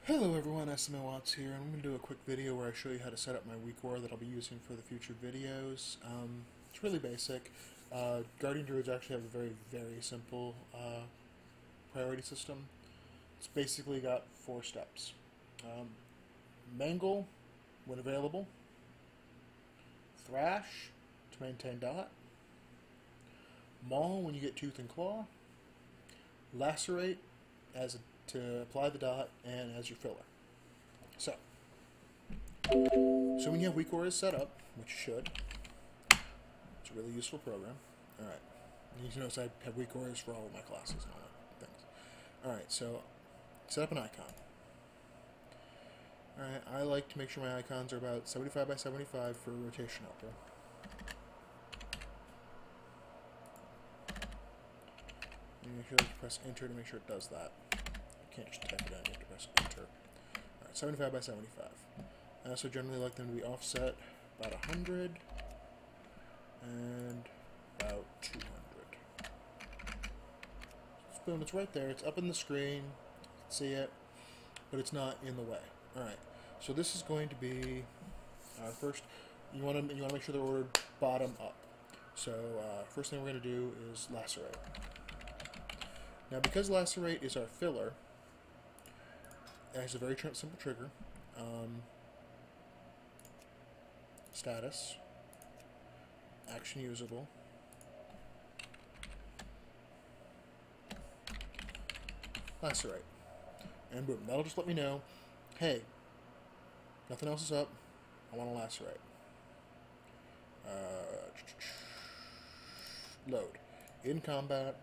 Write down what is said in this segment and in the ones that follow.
Hello everyone, SMA Watts here, and I'm going to do a quick video where I show you how to set up my weak aura that I'll be using for the future videos. It's really basic. Guardian Druids actually have a very simple priority system. It's basically got 4 steps. Mangle when available, Thrash to maintain dot, Maul when you get Tooth and Claw, Lacerate to apply the dot and as your filler. So when you have weak auras set up, which you should, it's a really useful program. Alright, you notice I have weak auras for all of my classes and all that things. Alright, so set up an icon. Alright, I like to make sure my icons are about 75 by 75 for rotation helper. And make sure you press enter to make sure it does that. You can't just type it in, you have to press enter. Alright, 75 by 75. I also generally like them to be offset about 100 and about 200. So boom, it's right there. It's up in the screen. You can see it, but it's not in the way. Alright, so this is going to be first. You want to make sure they're ordered bottom up. So first thing we're going to do is lacerate. Now, because lacerate is our filler, it has a very simple trigger. Status, action usable, lacerate, and boom, that'll just let me know, hey, nothing else is up, I want to lacerate. Load. In combat,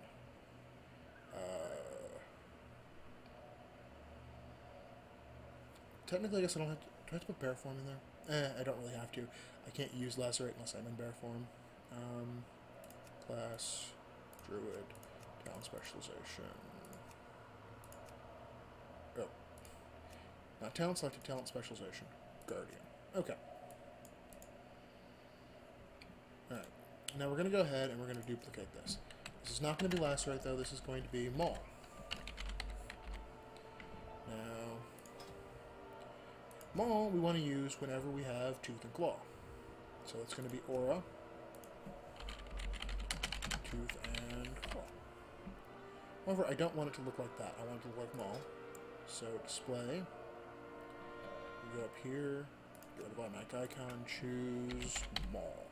technically I guess I don't have to, do I have to put bear form in there? I don't really have to. I can't use lacerate unless I'm in bear form. Class, Druid, talent specialization. Oh. Not talent selected, talent specialization. Guardian. Okay. Alright. Now we're going to go ahead and we're going to duplicate this. This is not going to be lacerate though, this is going to be Maul. Now, Maul we want to use whenever we have Tooth and Claw. So it's going to be Aura, Tooth and Claw. However, I don't want it to look like that. I want it to look like Maul. So display, you go up here, go to the automatic icon, choose Maul.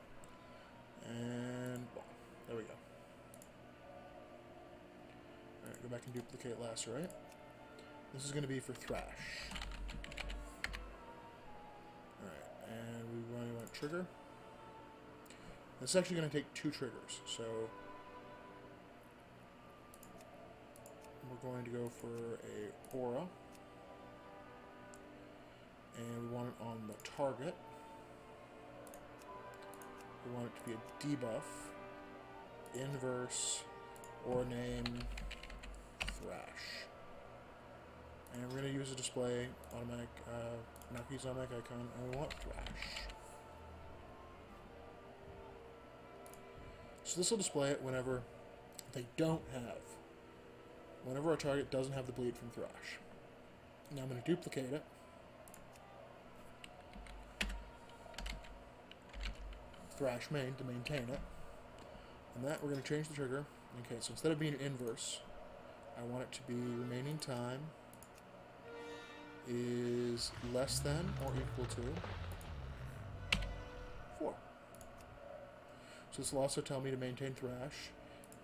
And Maul. There we go. Alright, go back and duplicate lacerate. This is going to be for Thrash. And we want trigger. This is actually going to take 2 triggers, so we're going to go for a aura, and we want it on the target. We want it to be a debuff, inverse, or name Thrash. And we're going to use a display automatic, not use automatic icon, and we want Thrash. So this will display it whenever whenever our target doesn't have the bleed from Thrash. Now I'm going to duplicate it. Thrash main to maintain it. And that we're going to change the trigger. Okay, so instead of being inverse, I want it to be remaining time is less than or equal to 4. So this will also tell me to maintain Thrash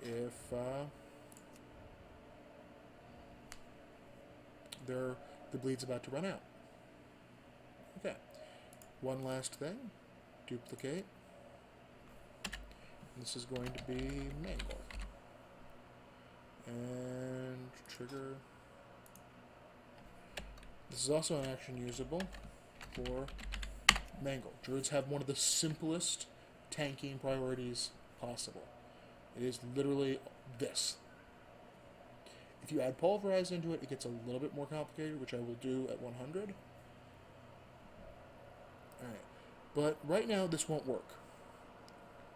if the bleed's about to run out. Okay. One last thing. Duplicate. This is going to be Mangle. And trigger. This is also an action usable for Mangle. Druids have one of the simplest tanking priorities possible. It is literally this. If you add Pulverize into it, it gets a little bit more complicated, which I will do at 100. Alright. But right now, this won't work.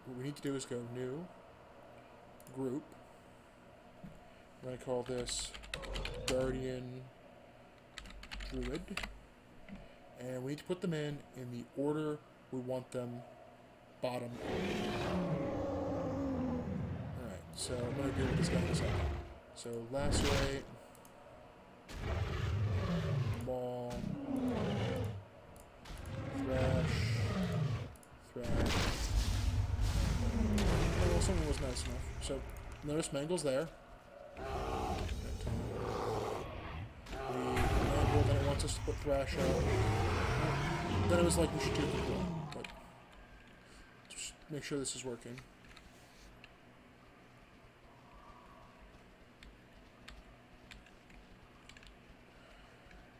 What we need to do is go New, Group. I'm going to call this Guardian Druid. And we need to put them in the order we want them, bottom. Alright, so I'm going to deal with this guy in a second. So lacerate, maul, thrash. Well, something was nice enough. So notice Mangle's there. Then it wants us to put Thrash out. Then it was like we should do the blow, but just make sure this is working.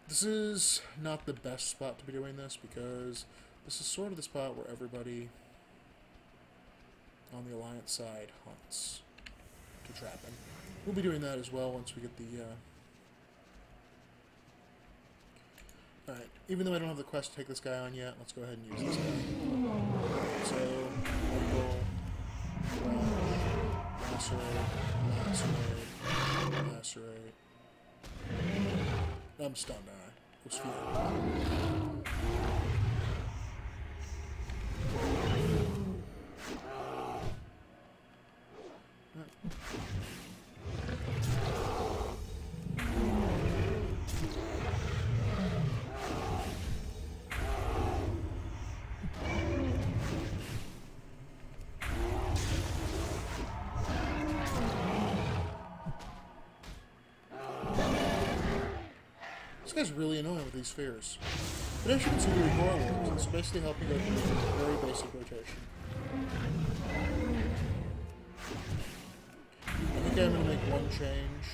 This is not the best spot to be doing this because this is sort of the spot where everybody on the Alliance side hunts to trap him. We'll be doing that as well once we get the Alright, even though I don't have the quest to take this guy on yet, let's go ahead and use this guy. So, Rumble, Lacerate. I'm stunned, alright. Let's feel This guy's really annoying with these spheres. But as you can see, the recoil works. It's basically helping go through a very basic rotation. I think I'm going to make one change.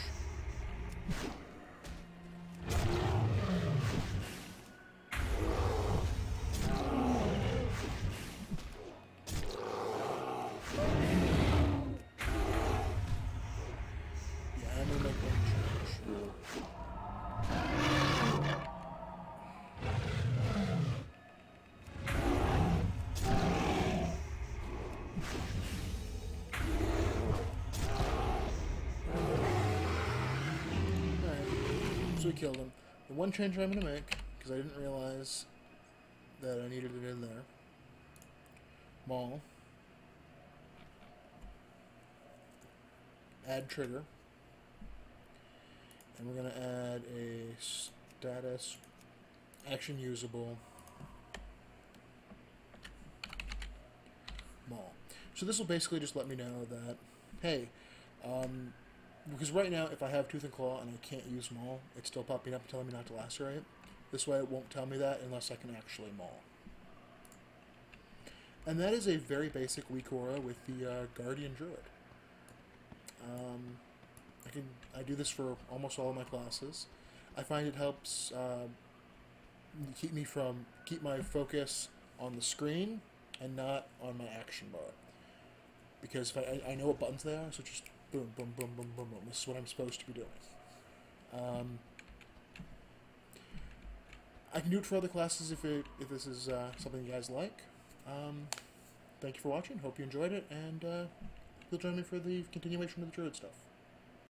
Yeah, I'm going to make one change. So we killed him. The one change I'm going to make, because I didn't realize that I needed it in there. Maul. Add trigger. And we're going to add a status action usable Maul. So this will basically just let me know that, hey, because right now, if I have Tooth and Claw and I can't use Maul, it's still popping up and telling me not to lacerate. This way it won't tell me that unless I can actually Maul. And that is a very basic weak aura with the Guardian Druid. I do this for almost all of my classes. I find it helps keep my focus on the screen and not on my action bar. Because if I know what buttons they are, so just boom, boom, boom, boom, boom, boom. This is what I'm supposed to be doing. I can do it for other classes if this is something you guys like. Thank you for watching. Hope you enjoyed it, and you'll join me for the continuation of the Druid stuff.